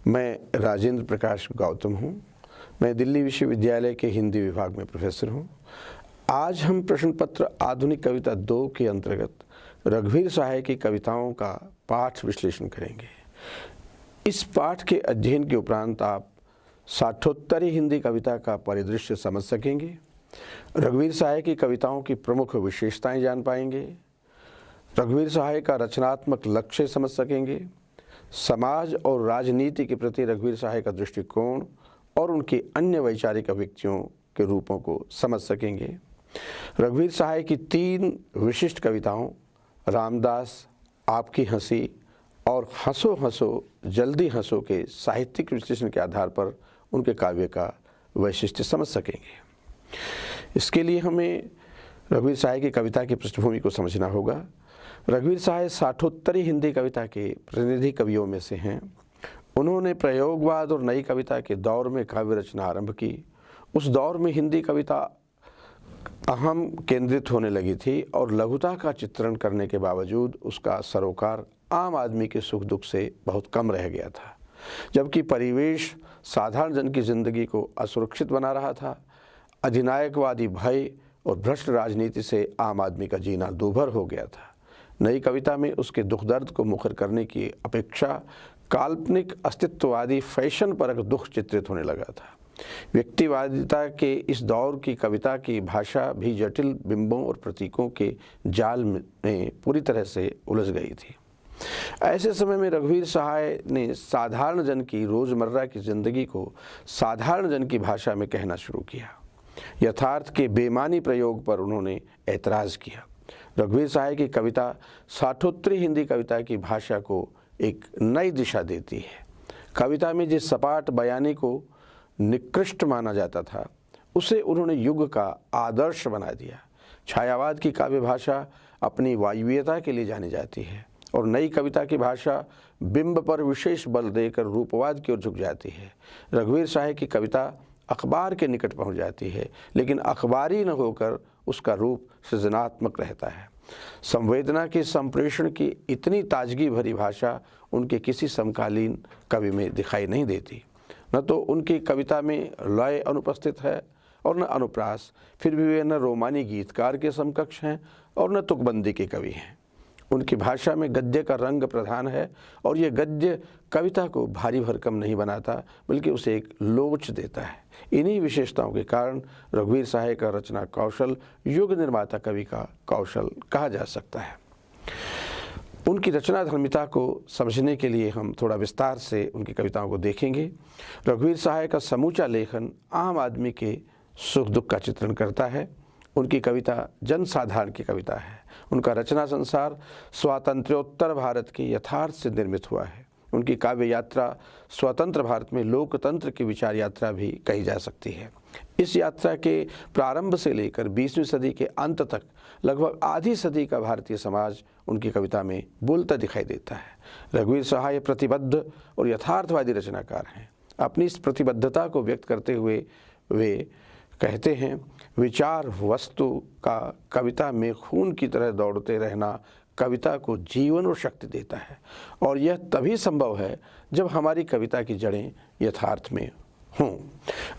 मैं राजेंद्र प्रकाश गौतम हूँ। मैं दिल्ली विश्वविद्यालय के हिंदी विभाग में प्रोफेसर हूँ। आज हम प्रश्न पत्र आधुनिक कविता 2 के अंतर्गत रघुवीर सहाय की कविताओं का पाठ विश्लेषण करेंगे। इस पाठ के अध्ययन के उपरांत आप साठोत्तरी हिंदी कविता का परिदृश्य समझ सकेंगे। रघुवीर सहाय की कविताओं की प्रमुख विशेषताएं जान पाएंगे। रघुवीर सहाय का रचनात्मक लक्ष्य समझ सकेंगे। समाज और राजनीति के प्रति रघुवीर सहाय का दृष्टिकोण और उनके अन्य वैचारिक अभिव्यक्तियों के रूपों को समझ सकेंगे। रघुवीर सहाय की 3 विशिष्ट कविताओं रामदास, आपकी हंसी और हंसो हंसो जल्दी हंसो के साहित्यिक विश्लेषण के आधार पर उनके काव्य का वैशिष्ट्य समझ सकेंगे। इसके लिए हमें रघुवीर सहाय की कविता की पृष्ठभूमि को समझना होगा। रघुवीर सहाय साठोत्तरी हिंदी कविता के प्रतिनिधि कवियों में से हैं। उन्होंने प्रयोगवाद और नई कविता के दौर में काव्य रचना आरंभ की। उस दौर में हिंदी कविता अहम केंद्रित होने लगी थी और लघुता का चित्रण करने के बावजूद उसका सरोकार आम आदमी के सुख दुख से बहुत कम रह गया था। जबकि परिवेश साधारण जन की जिंदगी को असुरक्षित बना रहा था। अधिनायकवादी भय और भ्रष्ट राजनीति से आम आदमी का जीना दूभर हो गया था। नई कविता में उसके दुख दर्द को मुखर करने की अपेक्षा काल्पनिक अस्तित्ववादी फैशन परक दुख चित्रित होने लगा था। व्यक्तिवादिता के इस दौर की कविता की भाषा भी जटिल बिंबों और प्रतीकों के जाल में पूरी तरह से उलझ गई थी। ऐसे समय में रघुवीर सहाय ने साधारण जन की रोज़मर्रा की ज़िंदगी को साधारण जन की भाषा में कहना शुरू किया। यथार्थ के बेमानी प्रयोग पर उन्होंने ऐतराज़ किया। रघुवीर सहाय की कविता साठोत्तरी हिंदी कविता की भाषा को एक नई दिशा देती है। कविता में जिस सपाट बयानी को निकृष्ट माना जाता था उसे उन्होंने युग का आदर्श बना दिया। छायावाद की काव्य भाषा अपनी वायवीयता के लिए जानी जाती है और नई कविता की भाषा बिंब पर विशेष बल देकर रूपवाद की ओर झुक जाती है। रघुवीर सहाय की कविता अखबार के निकट पहुंच जाती है, लेकिन अखबारी न होकर उसका रूप सृजनात्मक रहता है। संवेदना के संप्रेषण की इतनी ताजगी भरी भाषा उनके किसी समकालीन कवि में दिखाई नहीं देती। न तो उनकी कविता में लय अनुपस्थित है और न अनुप्रास। फिर भी वे न रोमानी गीतकार के समकक्ष हैं और न तुकबंदी के कवि हैं। उनकी भाषा में गद्य का रंग प्रधान है और ये गद्य कविता को भारी भरकम नहीं बनाता, बल्कि उसे एक लोच देता है। इन्हीं विशेषताओं के कारण रघुवीर सहाय का रचना कौशल युग निर्माता कवि का कौशल कहा जा सकता है। उनकी रचना धर्मिता को समझने के लिए हम थोड़ा विस्तार से उनकी कविताओं को देखेंगे। रघुवीर सहाय का समूचा लेखन आम आदमी के सुख दुख का चित्रण करता है। उनकी कविता जनसाधारण की कविता है। उनका रचना संसार स्वातंत्र्योत्तर भारत के यथार्थ से निर्मित हुआ है। उनकी काव्य यात्रा स्वतंत्र भारत में लोकतंत्र की विचार यात्रा भी कही जा सकती है। इस यात्रा के प्रारंभ से लेकर 20वीं सदी के अंत तक लगभग आधी सदी का भारतीय समाज उनकी कविता में बोलता दिखाई देता है। रघुवीर सहाय प्रतिबद्ध और यथार्थवादी रचनाकार हैं। अपनी इस प्रतिबद्धता को व्यक्त करते हुए वे कहते हैं, विचार वस्तु का कविता में खून की तरह दौड़ते रहना कविता को जीवन और शक्ति देता है और यह तभी संभव है जब हमारी कविता की जड़ें यथार्थ में हों।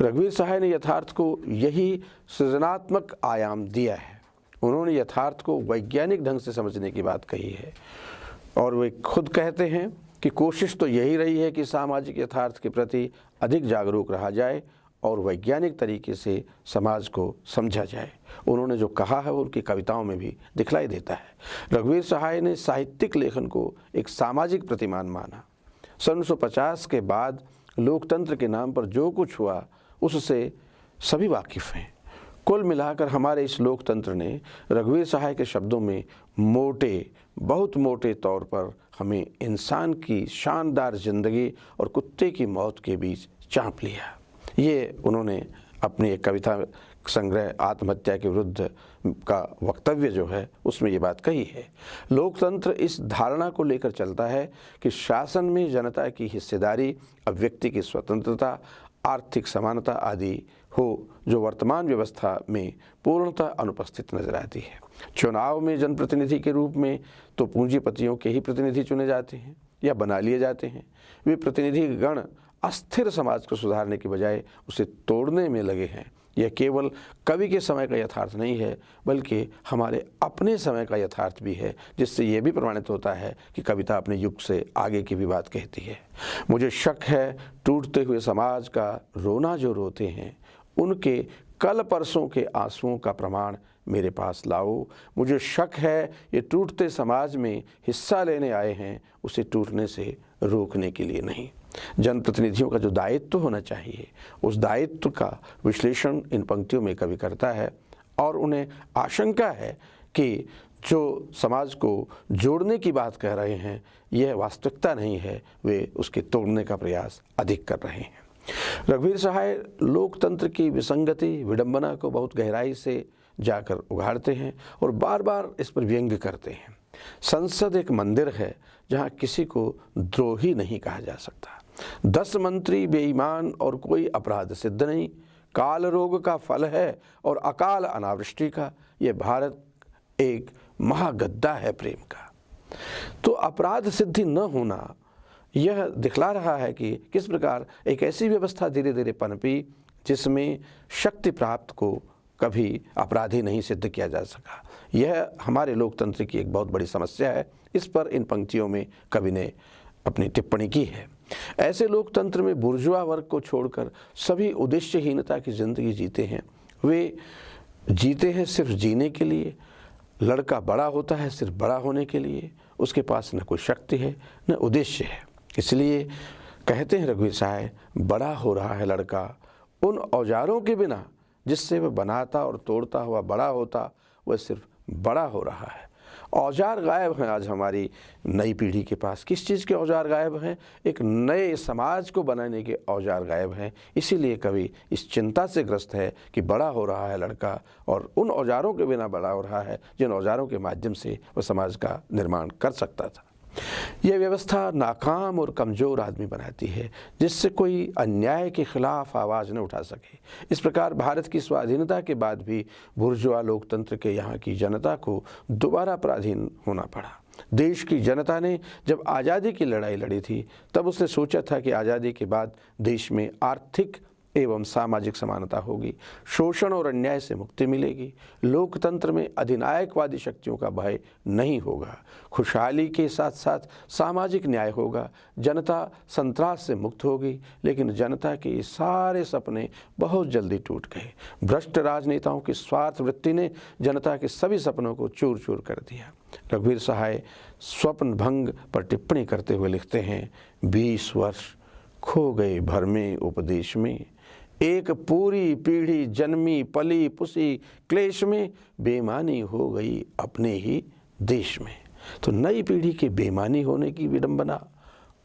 रघुवीर सहाय ने यथार्थ को यही सृजनात्मक आयाम दिया है। उन्होंने यथार्थ को वैज्ञानिक ढंग से समझने की बात कही है और वे खुद कहते हैं कि कोशिश तो यही रही है कि सामाजिक यथार्थ के प्रति अधिक जागरूक रहा जाए और वैज्ञानिक तरीके से समाज को समझा जाए। उन्होंने जो कहा है वो उनकी कविताओं में भी दिखलाई देता है। रघुवीर सहाय ने साहित्यिक लेखन को एक सामाजिक प्रतिमान माना। सन 1950 के बाद लोकतंत्र के नाम पर जो कुछ हुआ उससे सभी वाकिफ़ हैं। कुल मिलाकर हमारे इस लोकतंत्र ने रघुवीर सहाय के शब्दों में बहुत मोटे तौर पर हमें इंसान की शानदार जिंदगी और कुत्ते की मौत के बीच चाँप लिया। ये उन्होंने अपनी एक कविता संग्रह आत्महत्या के विरुद्ध का वक्तव्य जो है उसमें ये बात कही है। लोकतंत्र इस धारणा को लेकर चलता है कि शासन में जनता की हिस्सेदारी, अभिव्यक्ति की स्वतंत्रता, आर्थिक समानता आदि हो, जो वर्तमान व्यवस्था में पूर्णतः अनुपस्थित नजर आती है। चुनाव में जनप्रतिनिधि के रूप में तो पूंजीपतियों के ही प्रतिनिधि चुने जाते हैं या बना लिए जाते हैं। वे प्रतिनिधि गण अस्थिर समाज को सुधारने के बजाय उसे तोड़ने में लगे हैं। यह केवल कवि के समय का यथार्थ नहीं है, बल्कि हमारे अपने समय का यथार्थ भी है, जिससे यह भी प्रमाणित होता है कि कविता अपने युग से आगे की भी बात कहती है। मुझे शक है टूटते हुए समाज का रोना जो रोते हैं, उनके कल परसों के आंसुओं का प्रमाण मेरे पास लाओ। मुझे शक है ये टूटते समाज में हिस्सा लेने आए हैं, उसे टूटने से रोकने के लिए नहीं। जनप्रतिनिधियों का जो दायित्व होना चाहिए, उस दायित्व का विश्लेषण इन पंक्तियों में कवि करता है और उन्हें आशंका है कि जो समाज को जोड़ने की बात कह रहे हैं, यह वास्तविकता नहीं है, वे उसके तोड़ने का प्रयास अधिक कर रहे हैं। रघुवीर सहाय लोकतंत्र की विसंगति, विडंबना को बहुत गहराई से जाकर उघाड़ते हैं और बार बार इस पर व्यंग्य करते हैं। संसद एक मंदिर है जहाँ किसी को द्रोही नहीं कहा जा सकता। 10 मंत्री बेईमान और कोई अपराध सिद्ध नहीं। काल रोग का फल है और अकाल अनावृष्टि का। यह भारत एक महागद्दा है प्रेम का। तो अपराध सिद्धि न होना यह दिखला रहा है कि किस प्रकार एक ऐसी व्यवस्था धीरे धीरे पनपी जिसमें शक्ति प्राप्त को कभी अपराधी नहीं सिद्ध किया जा सका। यह हमारे लोकतंत्र की एक बहुत बड़ी समस्या है। इस पर इन पंक्तियों में कवि ने अपनी टिप्पणी की है। ऐसे लोकतंत्र में बुर्जुआ वर्ग को छोड़कर सभी उद्देश्यहीनता की जिंदगी जीते हैं। वे जीते हैं सिर्फ जीने के लिए। लड़का बड़ा होता है सिर्फ बड़ा होने के लिए। उसके पास न कोई शक्ति है न उद्देश्य है। इसलिए कहते हैं रघुवीर सहाय, बड़ा हो रहा है लड़का उन औजारों के बिना जिससे वह बनाता और तोड़ता हुआ बड़ा होता, वह सिर्फ बड़ा हो रहा है। औजार गायब हैं आज हमारी नई पीढ़ी के पास। किस चीज़ के औजार गायब हैं? एक नए समाज को बनाने के औजार गायब हैं। इसीलिए कवि इस चिंता से ग्रस्त है कि बड़ा हो रहा है लड़का और उन औजारों के बिना बड़ा हो रहा है जिन औजारों के माध्यम से वह समाज का निर्माण कर सकता था। यह व्यवस्था नाकाम और कमज़ोर आदमी बनाती है जिससे कोई अन्याय के खिलाफ आवाज़ न उठा सके। इस प्रकार भारत की स्वाधीनता के बाद भी बुर्जुआ लोकतंत्र के यहाँ की जनता को दोबारा पराधीन होना पड़ा। देश की जनता ने जब आज़ादी की लड़ाई लड़ी थी तब उसने सोचा था कि आज़ादी के बाद देश में आर्थिक एवं सामाजिक समानता होगी, शोषण और अन्याय से मुक्ति मिलेगी, लोकतंत्र में अधिनायकवादी शक्तियों का भय नहीं होगा, खुशहाली के साथ साथ सामाजिक न्याय होगा, जनता संत्रास से मुक्त होगी। लेकिन जनता के ये सारे सपने बहुत जल्दी टूट गए। भ्रष्ट राजनेताओं की स्वार्थ वृत्ति ने जनता के सभी सपनों को चूर चूर कर दिया। रघुवीर सहाय स्वप्न भंग पर टिप्पणी करते हुए लिखते हैं, 20 वर्ष खो गए भरमे उपदेश में, एक पूरी पीढ़ी जन्मी पली पुसी क्लेश में, बेईमानी हो गई अपने ही देश में। तो नई पीढ़ी के बेईमानी होने की विडंबना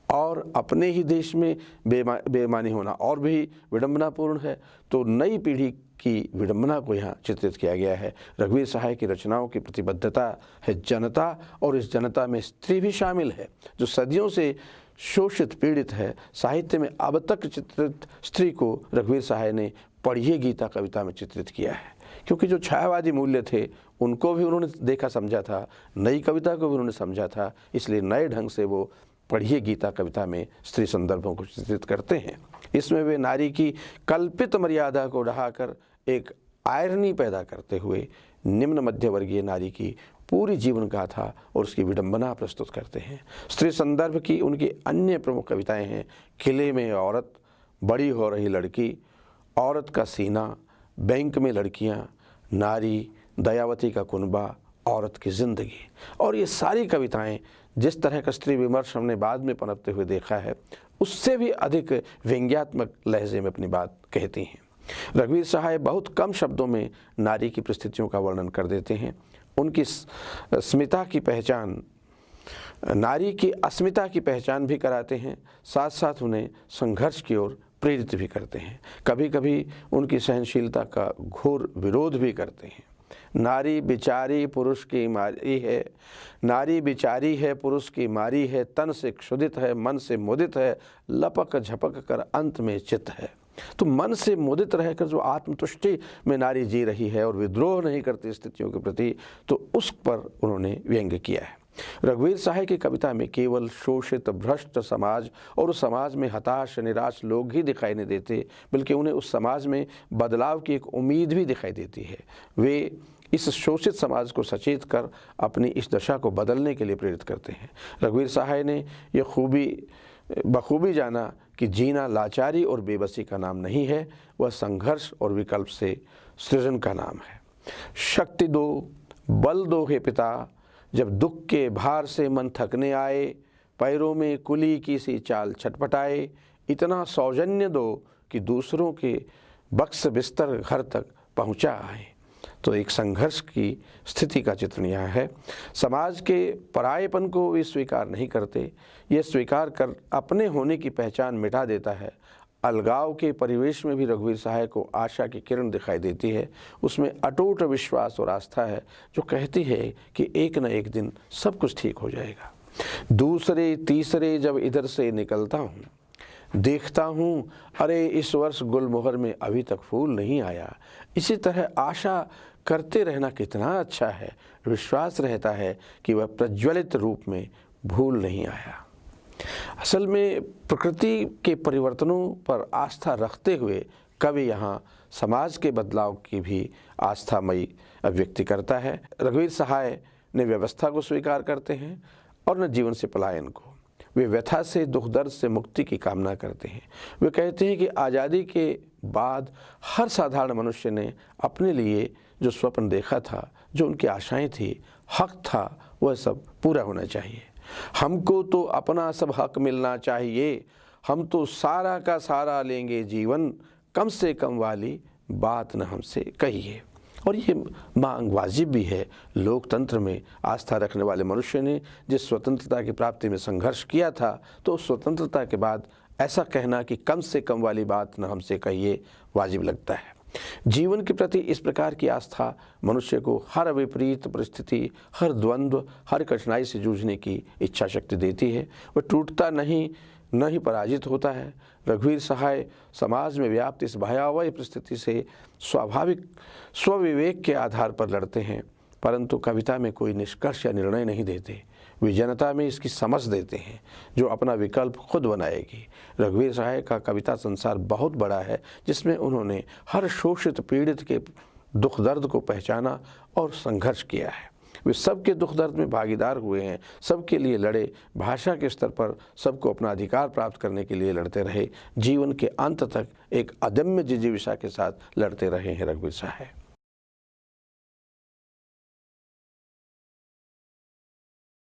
और अपने ही देश में बेईमानी होना और भी विडंबनापूर्ण है। तो नई पीढ़ी की विडंबना को यहाँ चित्रित किया गया है। रघुवीर सहाय की रचनाओं की प्रतिबद्धता है जनता, और इस जनता में स्त्री भी शामिल है जो सदियों से शोषित पीड़ित है। साहित्य में अब तक चित्रित स्त्री को रघुवीर सहाय ने पढ़िए गीता कविता में चित्रित किया है, क्योंकि जो छायावादी मूल्य थे उनको भी उन्होंने देखा समझा था, नई कविता को भी उन्होंने समझा था। इसलिए नए ढंग से वो पढ़िए गीता कविता में स्त्री संदर्भों को चित्रित करते हैं। इसमें वे नारी की कल्पित मर्यादा को ढहाकर एक आयरनी पैदा करते हुए निम्न मध्यवर्गीय नारी की पूरी जीवन गाथा और उसकी विडंबना प्रस्तुत करते हैं। स्त्री संदर्भ की उनकी अन्य प्रमुख कविताएं हैं, किले में औरत, बड़ी हो रही लड़की, औरत का सीना, बैंक में लड़कियां, नारी, दयावती का कुनबा, औरत की ज़िंदगी। और ये सारी कविताएं जिस तरह का स्त्री विमर्श हमने बाद में पनपते हुए देखा है, उससे भी अधिक व्यंग्यात्मक लहजे में अपनी बात कहती हैं। रघुवीर सहाय बहुत कम शब्दों में नारी की परिस्थितियों का वर्णन कर देते हैं। उनकी अस्मिता की पहचान, नारी की अस्मिता की पहचान भी कराते हैं, साथ साथ उन्हें संघर्ष की ओर प्रेरित भी करते हैं। कभी कभी उनकी सहनशीलता का घोर विरोध भी करते हैं। नारी बिचारी पुरुष की मारी है, नारी बिचारी है पुरुष की मारी है, तन से क्षुधित है मन से मुदित है, लपक झपक कर अंत में चित है। तो मन से मुदित रहकर जो आत्मतुष्टि में नारी जी रही है और विद्रोह नहीं करती स्थितियों के प्रति, तो उस पर उन्होंने व्यंग्य किया है। रघुवीर सहाय की कविता में केवल शोषित भ्रष्ट समाज और उस समाज में हताश निराश लोग ही दिखाई नहीं देते, बल्कि उन्हें उस समाज में बदलाव की एक उम्मीद भी दिखाई देती है। वे इस शोषित समाज को सचेत कर अपनी इस दशा को बदलने के लिए प्रेरित करते हैं। रघुवीर सहाय ने यह बखूबी जाना कि जीना लाचारी और बेबसी का नाम नहीं है, वह संघर्ष और विकल्प से सृजन का नाम है। शक्ति दो, बल दो हे पिता, जब दुख के भार से मन थकने आए, पैरों में कुली की सी चाल छटपटाए, इतना सौजन्य दो कि दूसरों के बक्स बिस्तर घर तक पहुंचा आए। तो एक संघर्ष की स्थिति का चित्रण यहाँ है। समाज के परायेपन को वे स्वीकार नहीं करते, ये स्वीकार कर अपने होने की पहचान मिटा देता है। अलगाव के परिवेश में भी रघुवीर सहाय को आशा की किरण दिखाई देती है। उसमें अटूट विश्वास और आस्था है जो कहती है कि एक न एक दिन सब कुछ ठीक हो जाएगा। दूसरे तीसरे जब इधर से निकलता हूँ, देखता हूँ अरे इस वर्ष गुलमोहर में अभी तक फूल नहीं आया। इसी तरह आशा करते रहना कितना अच्छा है। विश्वास रहता है कि वह प्रज्वलित रूप में भूल नहीं आया। असल में प्रकृति के परिवर्तनों पर आस्था रखते हुए कवि यहाँ समाज के बदलाव की भी आस्थामयी अभिव्यक्ति करता है। रघुवीर सहाय ने व्यवस्था को स्वीकार करते हैं और न जीवन से पलायन को। वे व्यथा से दुख दर्द से मुक्ति की कामना करते हैं। वे कहते हैं कि आज़ादी के बाद हर साधारण मनुष्य ने अपने लिए जो स्वप्न देखा था, जो उनकी आशाएं थी, हक था, वह सब पूरा होना चाहिए। हमको तो अपना सब हक मिलना चाहिए, हम तो सारा का सारा लेंगे जीवन, कम से कम वाली बात न हमसे कहिए। और ये मांग वाजिब भी है। लोकतंत्र में आस्था रखने वाले मनुष्य ने जिस स्वतंत्रता की प्राप्ति में संघर्ष किया था, तो उस स्वतंत्रता के बाद ऐसा कहना कि कम से कम वाली बात न हमसे कहिए वाजिब लगता है। जीवन के प्रति इस प्रकार की आस्था मनुष्य को हर विपरीत परिस्थिति, हर द्वंद्व, हर कठिनाई से जूझने की इच्छा शक्ति देती है। वह टूटता नहीं, न ही पराजित होता है। रघुवीर सहाय समाज में व्याप्त इस भयावह परिस्थिति से स्वाभाविक स्वविवेक के आधार पर लड़ते हैं, परंतु कविता में कोई निष्कर्ष या निर्णय नहीं देते। वे जनता में इसकी समझ देते हैं जो अपना विकल्प खुद बनाएगी। रघुवीर सहाय का कविता संसार बहुत बड़ा है, जिसमें उन्होंने हर शोषित पीड़ित के दुख दर्द को पहचाना और संघर्ष किया है। वे सबके दुख दर्द में भागीदार हुए हैं, सबके लिए लड़े, भाषा के स्तर पर सबको अपना अधिकार प्राप्त करने के लिए लड़ते रहे, जीवन के अंत तक एक अदम्य जिजीविषा के साथ लड़ते रहे हैं रघुवीर सहाय।